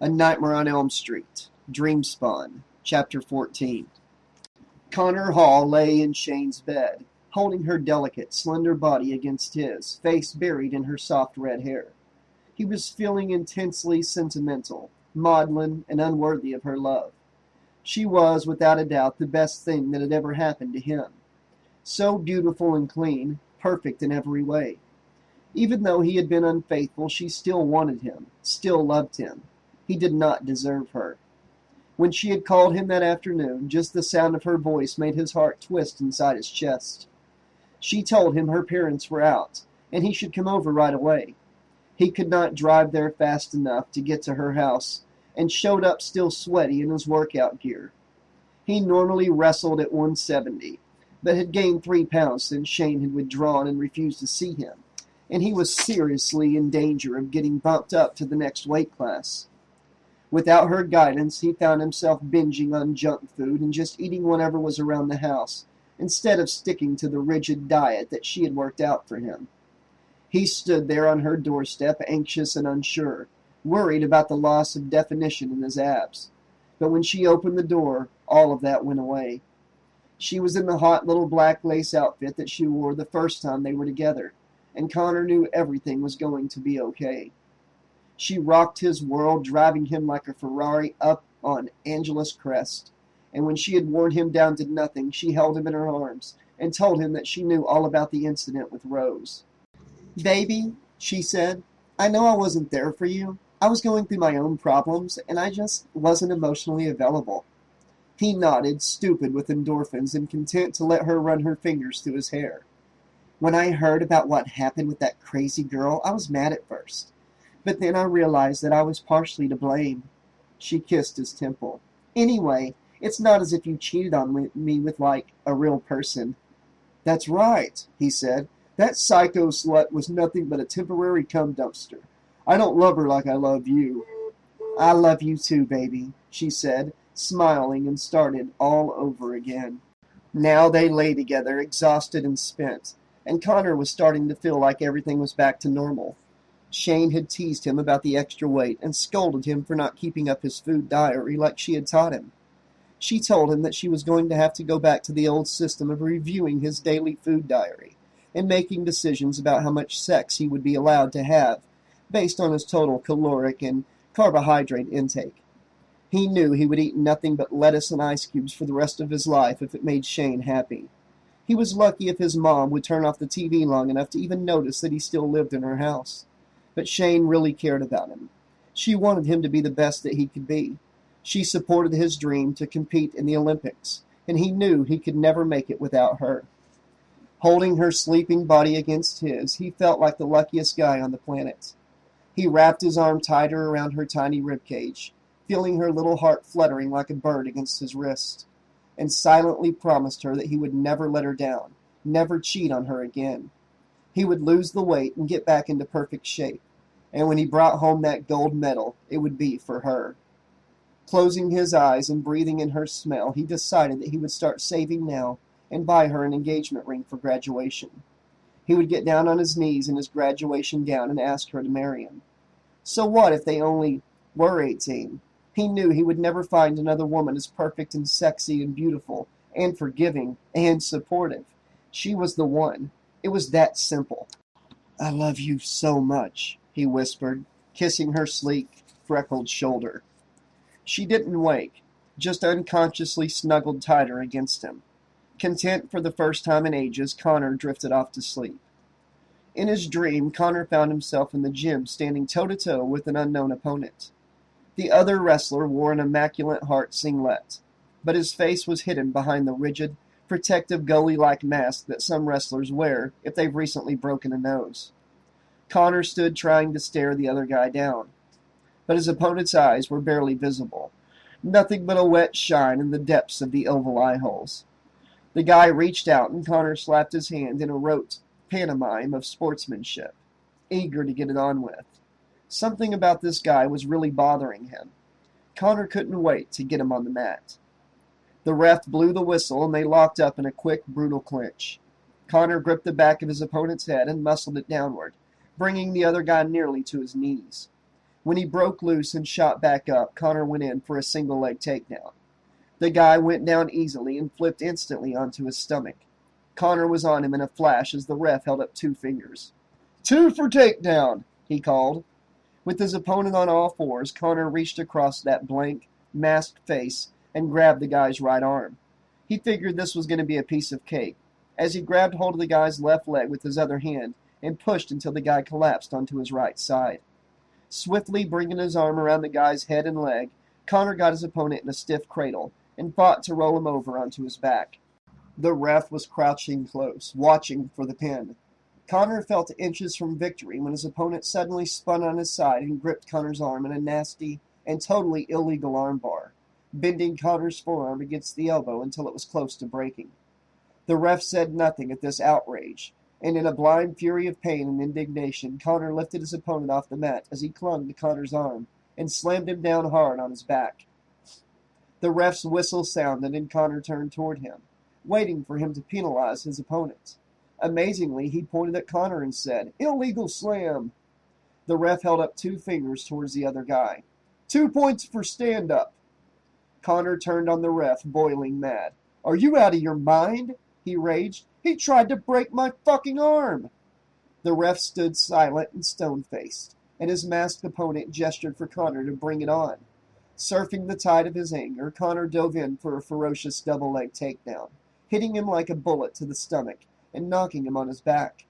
A Nightmare on Elm Street, Dreamspawn, Chapter 14. Connor Hall lay in Shane's bed, holding her delicate, slender body against his, face buried in her soft red hair. He was feeling intensely sentimental, maudlin, and unworthy of her love. She was, without a doubt, the best thing that had ever happened to him. So beautiful and clean, perfect in every way. Even though he had been unfaithful, she still wanted him, still loved him. He did not deserve her. When she had called him that afternoon, just the sound of her voice made his heart twist inside his chest. She told him her parents were out, and he should come over right away. He could not drive there fast enough to get to her house, and showed up still sweaty in his workout gear. He normally wrestled at 170, but had gained 3 pounds since Shane had withdrawn and refused to see him, and he was seriously in danger of getting bumped up to the next weight class. Without her guidance, he found himself binging on junk food and just eating whatever was around the house, instead of sticking to the rigid diet that she had worked out for him. He stood there on her doorstep, anxious and unsure, worried about the loss of definition in his abs. But when she opened the door, all of that went away. She was in the hot little black lace outfit that she wore the first time they were together, and Connor knew everything was going to be okay. She rocked his world, driving him like a Ferrari up on Angela's crest. And when she had worn him down to nothing, she held him in her arms and told him that she knew all about the incident with Rose. "Baby," she said, "I know I wasn't there for you. I was going through my own problems, and I just wasn't emotionally available." He nodded, stupid with endorphins and content to let her run her fingers through his hair. "When I heard about what happened with that crazy girl, I was mad at first. But then I realized that I was partially to blame." She kissed his temple. "Anyway, it's not as if you cheated on me with, like, a real person." "That's right," he said. "That psycho slut was nothing but a temporary cum dumpster. I don't love her like I love you." "I love you too, baby," she said, smiling, and started all over again. Now they lay together, exhausted and spent, and Connor was starting to feel like everything was back to normal. Shane had teased him about the extra weight and scolded him for not keeping up his food diary like she had taught him. She told him that she was going to have to go back to the old system of reviewing his daily food diary and making decisions about how much sex he would be allowed to have based on his total caloric and carbohydrate intake. He knew he would eat nothing but lettuce and ice cubes for the rest of his life if it made Shane happy. He was lucky if his mom would turn off the TV long enough to even notice that he still lived in her house. But Shane really cared about him. She wanted him to be the best that he could be. She supported his dream to compete in the Olympics, and he knew he could never make it without her. Holding her sleeping body against his, he felt like the luckiest guy on the planet. He wrapped his arm tighter around her tiny ribcage, feeling her little heart fluttering like a bird against his wrist, and silently promised her that he would never let her down, never cheat on her again. He would lose the weight and get back into perfect shape, and when he brought home that gold medal, it would be for her. Closing his eyes and breathing in her smell, he decided that he would start saving now and buy her an engagement ring for graduation. He would get down on his knees in his graduation gown and ask her to marry him. So what if they only were 18? He knew he would never find another woman as perfect and sexy and beautiful and forgiving and supportive. She was the one. It was that simple. "I love you so much," he whispered, kissing her sleek, freckled shoulder. She didn't wake, just unconsciously snuggled tighter against him. Content for the first time in ages, Connor drifted off to sleep. In his dream, Connor found himself in the gym standing toe-to-toe with an unknown opponent. The other wrestler wore an immaculate heart singlet, but his face was hidden behind the rigid, protective goalie-like mask that some wrestlers wear if they've recently broken a nose. Connor stood trying to stare the other guy down, but his opponent's eyes were barely visible, nothing but a wet shine in the depths of the oval eye holes. The guy reached out and Connor slapped his hand in a rote pantomime of sportsmanship, eager to get it on with. Something about this guy was really bothering him. Connor couldn't wait to get him on the mat. The ref blew the whistle, and they locked up in a quick, brutal clinch. Connor gripped the back of his opponent's head and muscled it downward, bringing the other guy nearly to his knees. When he broke loose and shot back up, Connor went in for a single-leg takedown. The guy went down easily and flipped instantly onto his stomach. Connor was on him in a flash as the ref held up 2 fingers. 2 for takedown, he called. With his opponent on all fours, Connor reached across that blank, masked face and grabbed the guy's right arm. He figured this was going to be a piece of cake, as he grabbed hold of the guy's left leg with his other hand and pushed until the guy collapsed onto his right side. Swiftly bringing his arm around the guy's head and leg, Connor got his opponent in a stiff cradle and fought to roll him over onto his back. The ref was crouching close, watching for the pin. Connor felt inches from victory when his opponent suddenly spun on his side and gripped Connor's arm in a nasty and totally illegal armbar, bending Connor's forearm against the elbow until it was close to breaking. The ref said nothing at this outrage, and in a blind fury of pain and indignation, Connor lifted his opponent off the mat as he clung to Connor's arm and slammed him down hard on his back. The ref's whistle sounded and Connor turned toward him, waiting for him to penalize his opponent. Amazingly, he pointed at Connor and said, "Illegal slam!" The ref held up 2 fingers towards the other guy. 2 points for stand-up. Connor turned on the ref, boiling mad. "Are you out of your mind?" he raged. "He tried to break my fucking arm!" The ref stood silent and stone-faced, and his masked opponent gestured for Connor to bring it on. Surfing the tide of his anger, Connor dove in for a ferocious double-leg takedown, hitting him like a bullet to the stomach and knocking him on his back.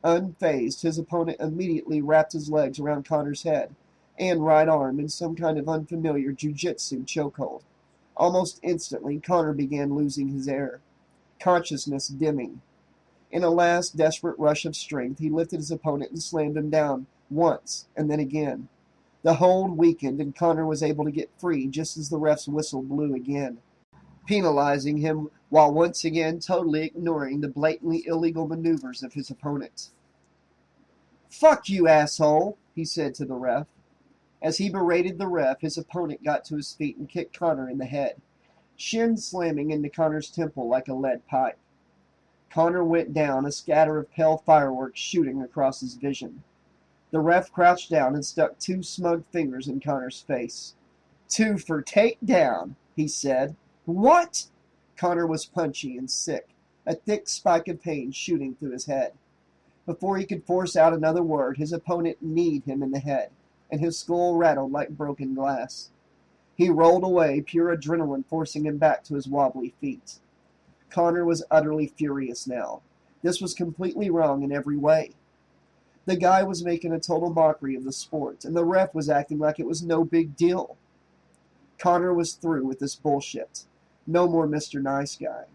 Unfazed, his opponent immediately wrapped his legs around Connor's head and right arm in some kind of unfamiliar jiu-jitsu chokehold. Almost instantly, Connor began losing his air, consciousness dimming. In a last desperate rush of strength, he lifted his opponent and slammed him down once and then again. The hold weakened, and Connor was able to get free just as the ref's whistle blew again, penalizing him while once again totally ignoring the blatantly illegal maneuvers of his opponent. "Fuck you, asshole," he said to the ref. As he berated the ref, his opponent got to his feet and kicked Connor in the head, shin slamming into Connor's temple like a lead pipe. Connor went down, a scatter of pale fireworks shooting across his vision. The ref crouched down and stuck 2 smug fingers in Connor's face. 2 for takedown, he said. "What?" Connor was punchy and sick, a thick spike of pain shooting through his head. Before he could force out another word, his opponent kneed him in the head, and his skull rattled like broken glass. He rolled away, pure adrenaline forcing him back to his wobbly feet. Connor was utterly furious now. This was completely wrong in every way. The guy was making a total mockery of the sport, and the ref was acting like it was no big deal. Connor was through with this bullshit. No more Mr. Nice Guy.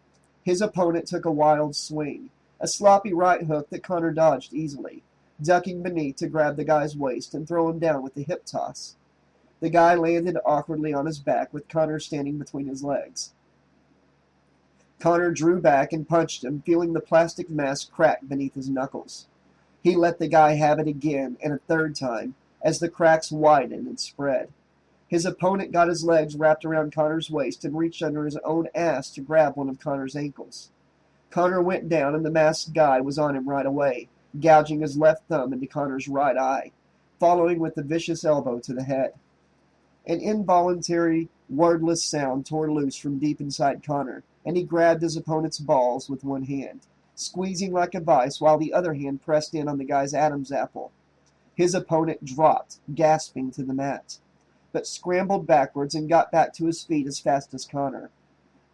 His opponent took a wild swing, a sloppy right hook that Connor dodged easily, ducking beneath to grab the guy's waist and throw him down with a hip toss. The guy landed awkwardly on his back with Connor standing between his legs. Connor drew back and punched him, feeling the plastic mask crack beneath his knuckles. He let the guy have it again and a third time as the cracks widened and spread. His opponent got his legs wrapped around Connor's waist and reached under his own ass to grab one of Connor's ankles. Connor went down and the masked guy was on him right away, gouging his left thumb into Connor's right eye, following with a vicious elbow to the head. An involuntary, wordless sound tore loose from deep inside Connor, and he grabbed his opponent's balls with one hand, squeezing like a vice while the other hand pressed in on the guy's Adam's apple. His opponent dropped, gasping, to the mat, but scrambled backwards and got back to his feet as fast as Connor.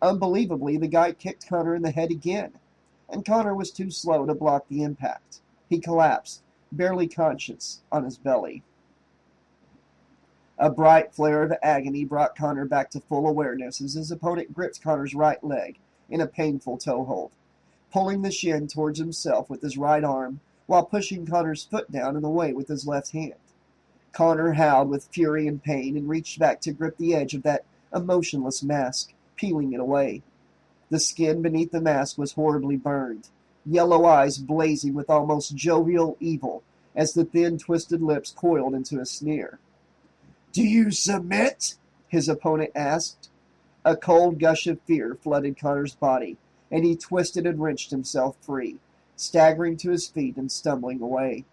Unbelievably, the guy kicked Connor in the head again, and Connor was too slow to block the impact. He collapsed, barely conscious, on his belly. A bright flare of agony brought Connor back to full awareness as his opponent gripped Connor's right leg in a painful toehold, pulling the shin towards himself with his right arm while pushing Connor's foot down and away with his left hand. Connor howled with fury and pain and reached back to grip the edge of that emotionless mask, peeling it away. The skin beneath the mask was horribly burned, yellow eyes blazing with almost jovial evil as the thin, twisted lips coiled into a sneer. "Do you submit?" his opponent asked. A cold gush of fear flooded Connor's body, and he twisted and wrenched himself free, staggering to his feet and stumbling away.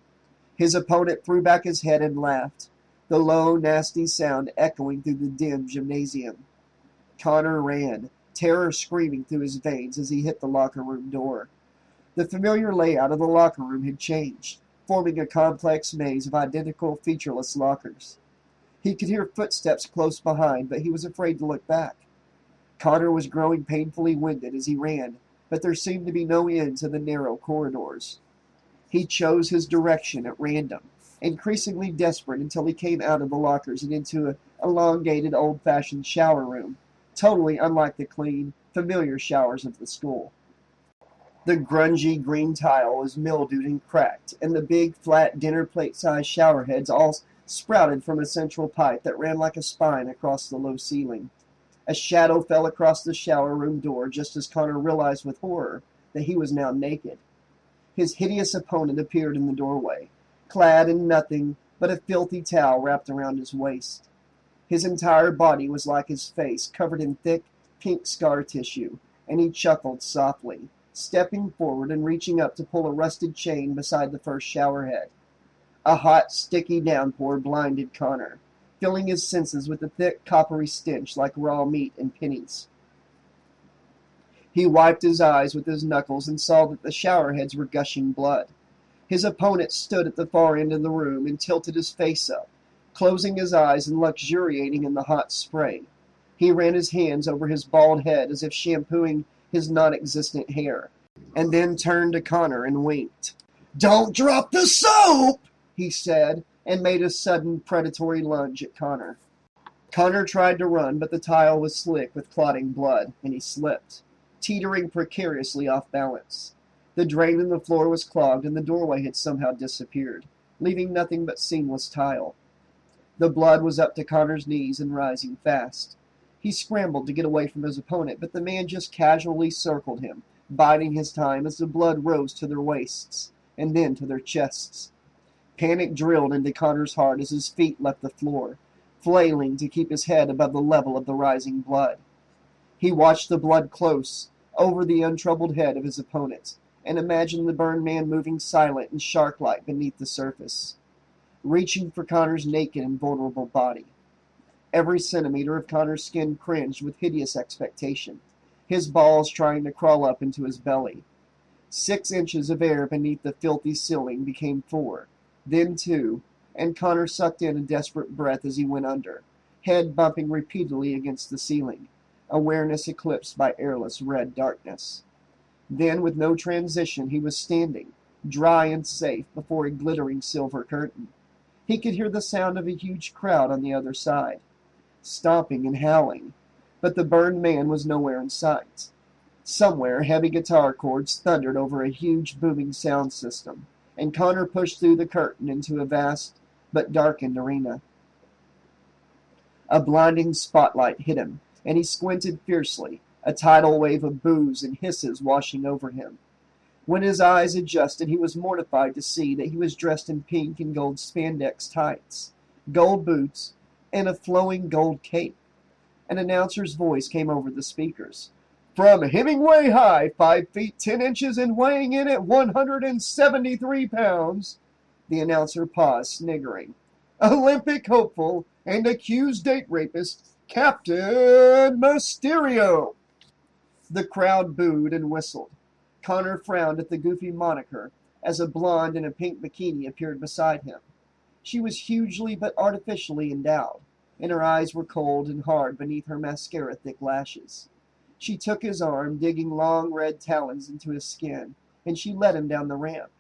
His opponent threw back his head and laughed. the low, nasty sound echoing through the dim gymnasium. Connor ran, terror screaming through his veins as he hit the locker room door. The familiar layout of the locker room had changed, forming a complex maze of identical, featureless lockers. He could hear footsteps close behind, but he was afraid to look back. Connor was growing painfully winded as he ran, but there seemed to be no end to the narrow corridors. He chose his direction at random, increasingly desperate until he came out of the lockers and into an elongated, old-fashioned shower room, totally unlike the clean, familiar showers of the school. The grungy green tile was mildewed and cracked, and the big, flat, dinner plate-sized shower heads all sprouted from a central pipe that ran like a spine across the low ceiling. A shadow fell across the shower room door just as Connor realized with horror that he was now naked. His hideous opponent appeared in the doorway, clad in nothing but a filthy towel wrapped around his waist. His entire body was like his face, covered in thick, pink scar tissue, and he chuckled softly, stepping forward and reaching up to pull a rusted chain beside the first shower head. A hot, sticky downpour blinded Connor, filling his senses with a thick, coppery stench like raw meat and pennies. He wiped his eyes with his knuckles and saw that the shower heads were gushing blood. His opponent stood at the far end of the room and tilted his face up, closing his eyes and luxuriating in the hot spray. He ran his hands over his bald head as if shampooing his non-existent hair, and then turned to Connor and winked. "Don't drop the soap!" he said, and made a sudden predatory lunge at Connor. Connor tried to run, but the tile was slick with clotting blood, and he slipped, teetering precariously off balance. The drain in the floor was clogged, and the doorway had somehow disappeared, leaving nothing but seamless tile. The blood was up to Connor's knees and rising fast. He scrambled to get away from his opponent, but the man just casually circled him, biding his time as the blood rose to their waists, and then to their chests. Panic drilled into Connor's heart as his feet left the floor, flailing to keep his head above the level of the rising blood. He watched the blood close, over the untroubled head of his opponent, and imagined the burned man moving silent and shark-like beneath the surface, reaching for Connor's naked and vulnerable body. Every centimeter of Connor's skin cringed with hideous expectation, his balls trying to crawl up into his belly. 6 inches of air beneath the filthy ceiling became 4, then 2, and Connor sucked in a desperate breath as he went under, head bumping repeatedly against the ceiling, awareness eclipsed by airless red darkness. Then, with no transition, he was standing, dry and safe, before a glittering silver curtain. He could hear the sound of a huge crowd on the other side, stomping and howling, but the burned man was nowhere in sight. Somewhere, heavy guitar chords thundered over a huge booming sound system, and Connor pushed through the curtain into a vast but darkened arena. A blinding spotlight hit him, and he squinted fiercely, a tidal wave of boos and hisses washing over him. When his eyes adjusted, he was mortified to see that he was dressed in pink and gold spandex tights, gold boots, and a flowing gold cape. An announcer's voice came over the speakers. "From Hemingway High, 5 feet 10 inches and weighing in at 173 pounds, the announcer paused, sniggering. "Olympic hopeful and accused date rapist, Captain Mysterio." The crowd booed and whistled. Connor frowned at the goofy moniker as a blonde in a pink bikini appeared beside him. She was hugely but artificially endowed, and her eyes were cold and hard beneath her mascara-thick lashes. She took his arm, digging long red talons into his skin, and she led him down the ramp.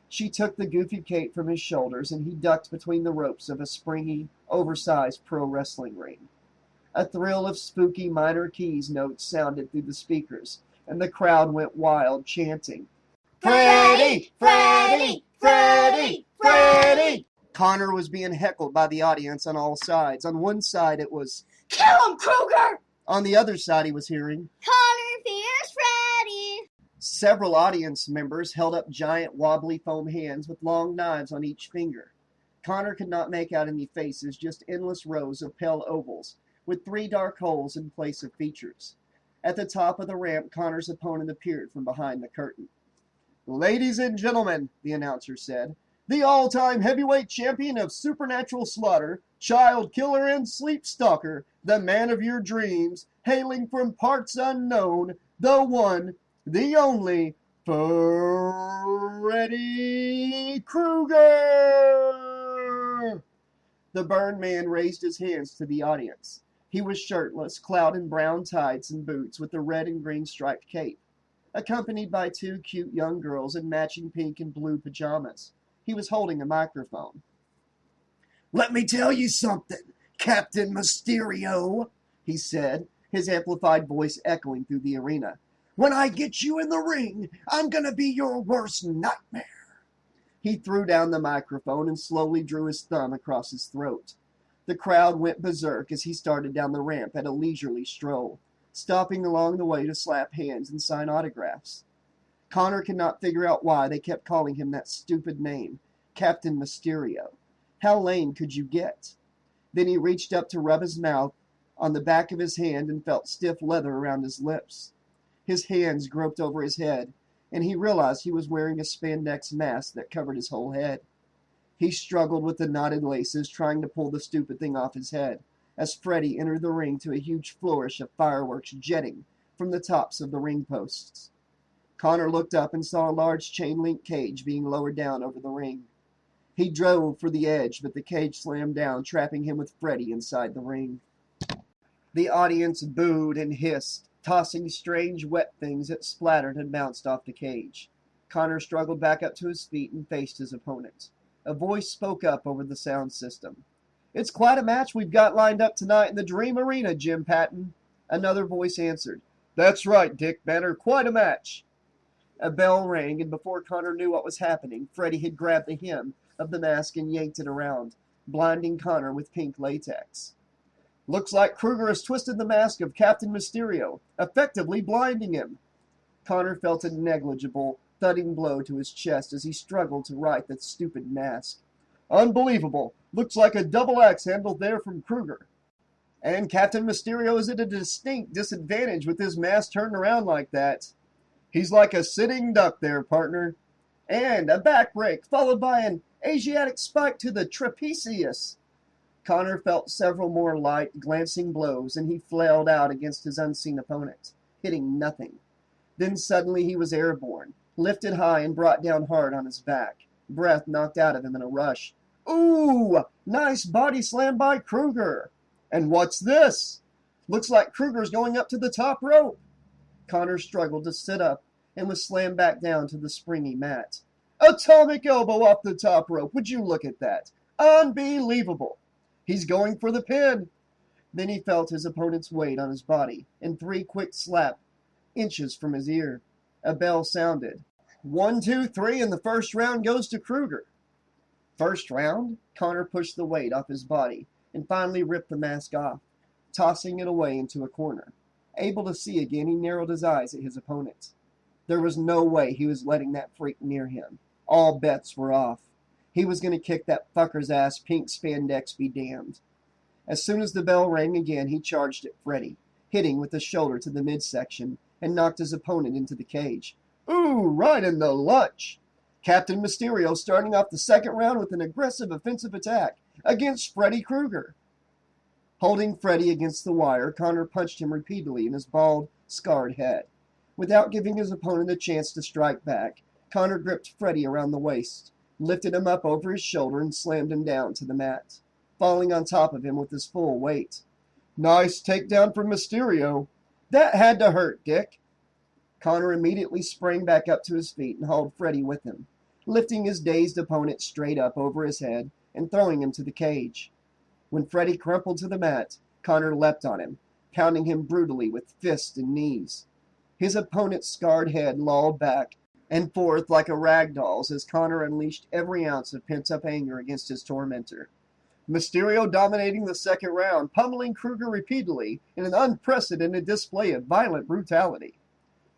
She took the goofy cape from his shoulders, and he ducked between the ropes of a springy, oversized pro wrestling ring. A thrill of spooky minor keys notes sounded through the speakers, and the crowd went wild, chanting, "Freddy! Freddy! Freddy! Freddy!" Connor was being heckled by the audience on all sides. On one side it was, "Kill him, Krueger!" On the other side he was hearing, "Connor fears Freddy!" Several audience members held up giant wobbly foam hands with long knives on each finger. Connor could not make out any faces, just endless rows of pale ovals, with 3 dark holes in place of features. At the top of the ramp, Connor's opponent appeared from behind the curtain. "Ladies and gentlemen," the announcer said, the all-time heavyweight champion of supernatural slaughter, child killer and sleep stalker, the man of your dreams, hailing from parts unknown, the one, the only, Freddy Krueger! The burned man raised his hands to the audience. He was shirtless, clad in brown tights and boots with a red and green striped cape, accompanied by two cute young girls in matching pink and blue pajamas. He was holding a microphone. "Let me tell you something, Captain Mysterio," he said, his amplified voice echoing through the arena. "When I get you in the ring, I'm gonna be your worst nightmare." He threw down the microphone and slowly drew his thumb across his throat. The crowd went berserk as he started down the ramp at a leisurely stroll, stopping along the way to slap hands and sign autographs. Connor could not figure out why they kept calling him that stupid name, Captain Mysterio. How lame could you get? Then he reached up to rub his mouth on the back of his hand and felt stiff leather around his lips. His hands groped over his head, and he realized he was wearing a spandex mask that covered his whole head. He struggled with the knotted laces, trying to pull the stupid thing off his head, as Freddy entered the ring to a huge flourish of fireworks jetting from the tops of the ring posts. Connor looked up and saw a large chain-link cage being lowered down over the ring. He drove for the edge, but the cage slammed down, trapping him with Freddy inside the ring. The audience booed and hissed, tossing strange wet things that splattered and bounced off the cage. Connor struggled back up to his feet and faced his opponent. A voice spoke up over the sound system. "It's quite a match we've got lined up tonight in the Dream Arena, Jim Patton." Another voice answered. "That's right, Dick Banner, quite a match." A bell rang, and before Connor knew what was happening, Freddy had grabbed the hem of the mask and yanked it around, blinding Connor with pink latex. "Looks like Krueger has twisted the mask of Captain Mysterio, effectively blinding him." Connor felt a negligible, thudding blow to his chest as he struggled to right the stupid mask. "Unbelievable. Looks like a double axe handle there from Krueger. And Captain Mysterio is at a distinct disadvantage with his mask turned around like that. He's like a sitting duck there, partner." And a back break, followed by an Asiatic spike to the trapezius. Connor felt several more light, glancing blows, and he flailed out against his unseen opponent, hitting nothing. Then suddenly he was airborne, lifted high and brought down hard on his back, breath knocked out of him in a rush. "Ooh! Nice body slam by Krueger! And what's this? Looks like Krueger's going up to the top rope." Connor struggled to sit up and was slammed back down to the springy mat. "Atomic elbow off the top rope. Would you look at that? Unbelievable! He's going for the pin." Then he felt his opponent's weight on his body, and 3 quick slaps inches from his ear. A bell sounded. 1, 2, 3, and the first round goes to Krueger. First round? Connor pushed the weight off his body and finally ripped the mask off, tossing it away into a corner. Able to see again, he narrowed his eyes at his opponent. There was no way he was letting that freak near him. All bets were off. He was going to kick that fucker's ass, pink spandex be damned. As soon as the bell rang again, he charged at Freddy, hitting with the shoulder to the midsection, and knocked his opponent into the cage. Ooh, right in the lunch! Captain Mysterio starting off the second round with an aggressive offensive attack against Freddy Krueger. Holding Freddy against the wire, Connor punched him repeatedly in his bald, scarred head. Without giving his opponent a chance to strike back, Connor gripped Freddy around the waist, lifted him up over his shoulder, and slammed him down to the mat, falling on top of him with his full weight. Nice takedown from Mysterio. That had to hurt, Dick. Connor immediately sprang back up to his feet and hauled Freddy with him, lifting his dazed opponent straight up over his head and throwing him to the cage. When Freddy crumpled to the mat, Connor leapt on him, pounding him brutally with fists and knees. His opponent's scarred head lolled back and forth like a rag doll's as Connor unleashed every ounce of pent-up anger against his tormentor. Mysterio dominating the second round, pummeling Krueger repeatedly in an unprecedented display of violent brutality.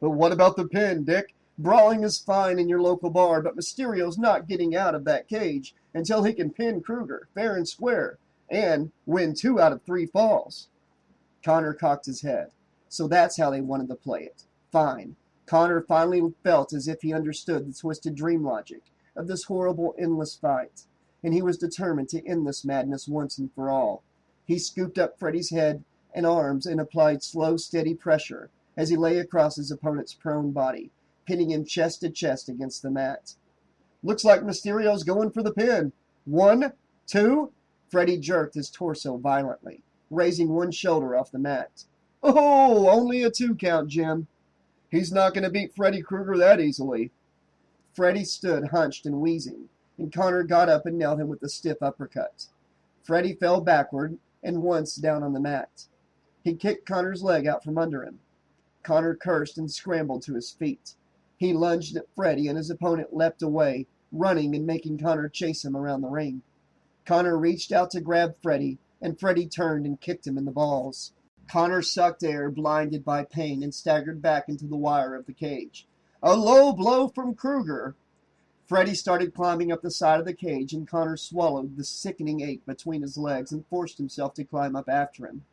But what about the pin, Dick? Brawling is fine in your local bar, but Mysterio's not getting out of that cage until he can pin Krueger, fair and square, and win 2 out of 3 falls. Connor cocked his head. So that's how they wanted to play it. Fine. Connor finally felt as if he understood the twisted dream logic, of this horrible, endless fight, and he was determined to end this madness once and for all. He scooped up Freddy's head and arms and applied slow, steady pressure as he lay across his opponent's prone body, pinning him chest to chest against the mat. "Looks like Mysterio's going for the pin. 1, 2... Freddy jerked his torso violently, raising one shoulder off the mat. "Oh, only a 2 count, Jim. He's not going to beat Freddy Krueger that easily." Freddy stood hunched and wheezing, and Connor got up and nailed him with a stiff uppercut. Freddy fell backward and once down on the mat. He kicked Connor's leg out from under him. Connor cursed and scrambled to his feet. He lunged at Freddy, and his opponent leapt away, running and making Connor chase him around the ring. Connor reached out to grab Freddy, and Freddy turned and kicked him in the balls. Connor sucked air, blinded by pain, and staggered back into the wire of the cage. A low blow from Krueger. Freddy started climbing up the side of the cage, and Connor swallowed the sickening ache between his legs and forced himself to climb up after him.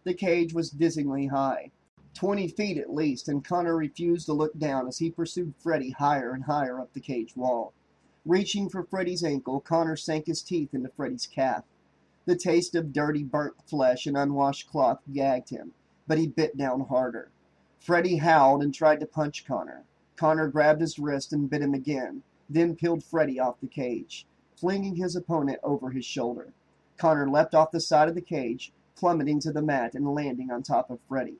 The cage was dizzyingly high, 20 feet at least, and Connor refused to look down as he pursued Freddy higher and higher up the cage wall. Reaching for Freddy's ankle, Connor sank his teeth into Freddy's calf. The taste of dirty, burnt flesh and unwashed cloth gagged him, but he bit down harder. Freddy howled and tried to punch Connor. Connor grabbed his wrist and bit him again, then peeled Freddy off the cage, flinging his opponent over his shoulder. Connor leapt off the side of the cage, plummeting to the mat and landing on top of Freddy.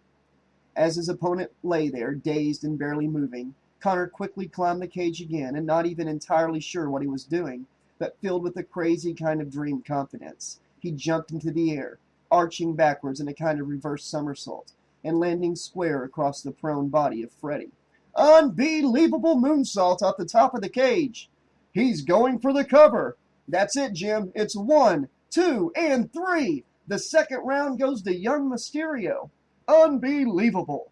As his opponent lay there, dazed and barely moving, Connor quickly climbed the cage again, and not even entirely sure what he was doing, but filled with a crazy kind of dream confidence. He jumped into the air, arching backwards in a kind of reverse somersault, and landing square across the prone body of Freddy. Unbelievable moonsault off the top of the cage. He's going for the cover. That's it, Jim. It's 1, 2, and 3. The second round goes to young Mysterio. Unbelievable.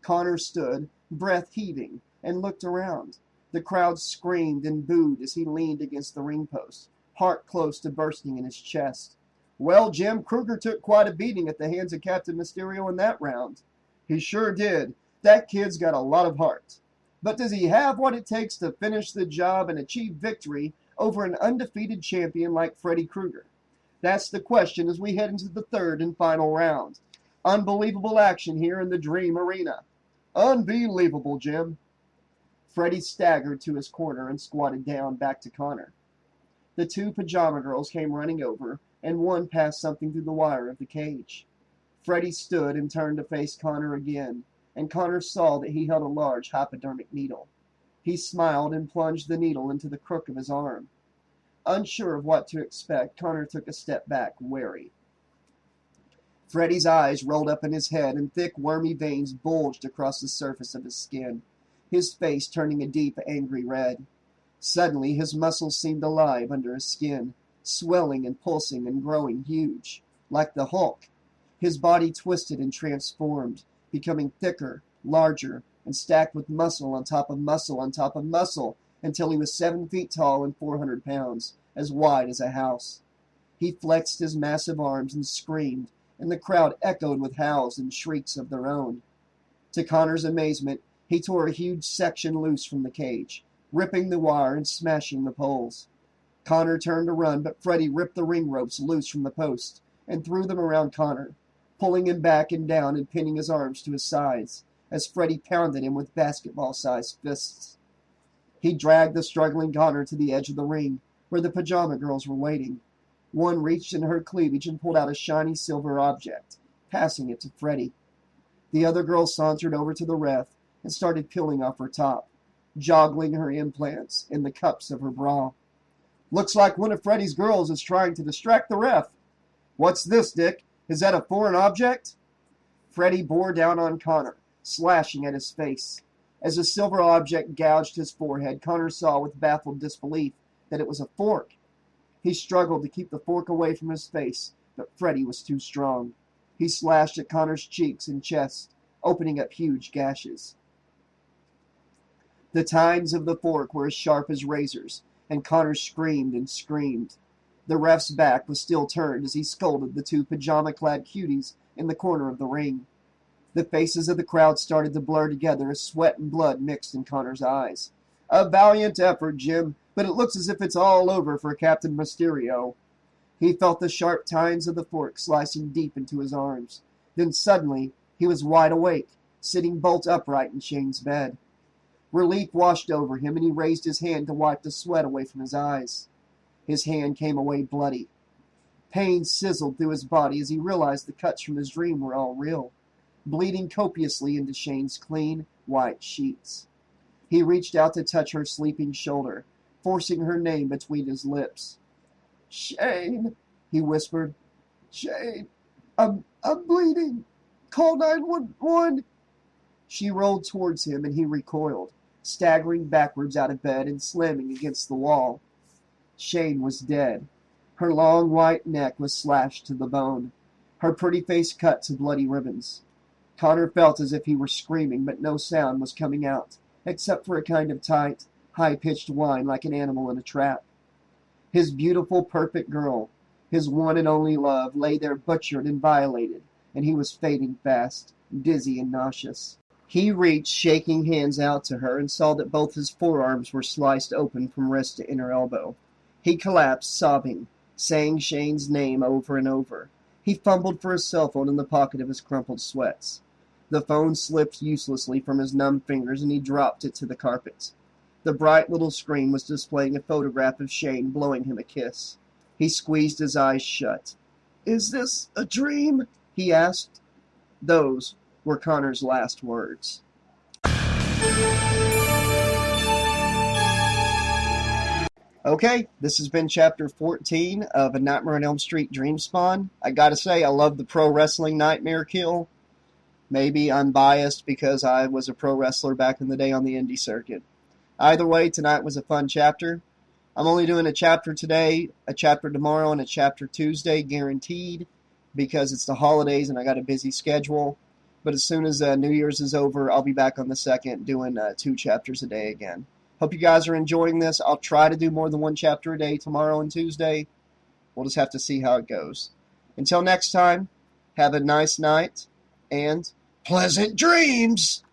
Connor stood, breath heaving, and looked around. The crowd screamed and booed as he leaned against the ring post, heart close to bursting in his chest. Well, Jim, Krueger took quite a beating at the hands of Captain Mysterio in that round. He sure did. That kid's got a lot of heart. But does he have what it takes to finish the job and achieve victory over an undefeated champion like Freddy Krueger? That's the question as we head into the third and final round. Unbelievable action here in the Dream Arena. Unbelievable, Jim. Freddy staggered to his corner and squatted down back to Connor. The 2 pajama girls came running over, and one passed something through the wire of the cage. Freddy stood and turned to face Connor again, and Connor saw that he held a large hypodermic needle. He smiled and plunged the needle into the crook of his arm. Unsure of what to expect, Connor took a step back, wary. Freddy's eyes rolled up in his head, and thick, wormy veins bulged across the surface of his skin, his face turning a deep, angry red. Suddenly, his muscles seemed alive under his skin, swelling and pulsing and growing huge, like the Hulk. His body twisted and transformed, becoming thicker, larger, and stacked with muscle on top of muscle on top of muscle, until he was 7 feet tall and 400 pounds, as wide as a house. He flexed his massive arms and screamed, and the crowd echoed with howls and shrieks of their own. To Connor's amazement, he tore a huge section loose from the cage, ripping the wire and smashing the poles. Connor turned to run, but Freddy ripped the ring ropes loose from the post and threw them around Connor, pulling him back and down and pinning his arms to his sides, as Freddy pounded him with basketball-sized fists. He dragged the struggling Connor to the edge of the ring, where the pajama girls were waiting. One reached in her cleavage and pulled out a shiny silver object, passing it to Freddy. The other girl sauntered over to the ref and started peeling off her top, joggling her implants in the cups of her bra. Looks like one of Freddy's girls is trying to distract the ref. What's this, Dick? Is that a foreign object? Freddy bore down on Connor, slashing at his face. As the silver object gouged his forehead, Connor saw with baffled disbelief that it was a fork. He struggled to keep the fork away from his face, but Freddy was too strong. He slashed at Connor's cheeks and chest, opening up huge gashes. The tines of the fork were as sharp as razors, and Connor screamed and screamed. The ref's back was still turned as he scolded the 2 pajama-clad cuties in the corner of the ring. The faces of the crowd started to blur together as sweat and blood mixed in Connor's eyes. A valiant effort, Jim. but it looks as if it's all over for Captain Mysterio. He felt the sharp tines of the fork slicing deep into his arms. Then suddenly, he was wide awake, sitting bolt upright in Shane's bed. Relief washed over him, and he raised his hand to wipe the sweat away from his eyes. His hand came away bloody. Pain sizzled through his body as he realized the cuts from his dream were all real, bleeding copiously into Shane's clean, white sheets. He reached out to touch her sleeping shoulder, forcing her name between his lips. "Shane," he whispered. "Shane, I'm bleeding. Call 911. She rolled towards him, and he recoiled, staggering backwards out of bed and slamming against the wall. Shane was dead. Her long white neck was slashed to the bone, her pretty face cut to bloody ribbons. Connor felt as if he were screaming, but no sound was coming out, except for a kind of tight, high-pitched whine like an animal in a trap. His beautiful, perfect girl, his one and only love, lay there butchered and violated, and he was fading fast, dizzy and nauseous. He reached shaking hands out to her and saw that both his forearms were sliced open from wrist to inner elbow. He collapsed, sobbing, saying Shane's name over and over. He fumbled for his cell phone in the pocket of his crumpled sweats. The phone slipped uselessly from his numb fingers, and he dropped it to the carpet. The bright little screen was displaying a photograph of Shane blowing him a kiss. He squeezed his eyes shut. "Is this a dream?" he asked. Those were Connor's last words. Okay, this has been Chapter 14 of A Nightmare on Elm Street Dreamspawn. I gotta say, I love the pro wrestling nightmare kill. Maybe I'm biased because I was a pro wrestler back in the day on the indie circuit. Either way, tonight was a fun chapter. I'm only doing a chapter today, a chapter tomorrow, and a chapter Tuesday, guaranteed, because it's the holidays and I got a busy schedule. But as soon as New Year's is over, I'll be back on the 2nd doing 2 chapters a day again. Hope you guys are enjoying this. I'll try to do more than 1 chapter a day tomorrow and Tuesday. We'll just have to see how it goes. Until next time, have a nice night and pleasant dreams!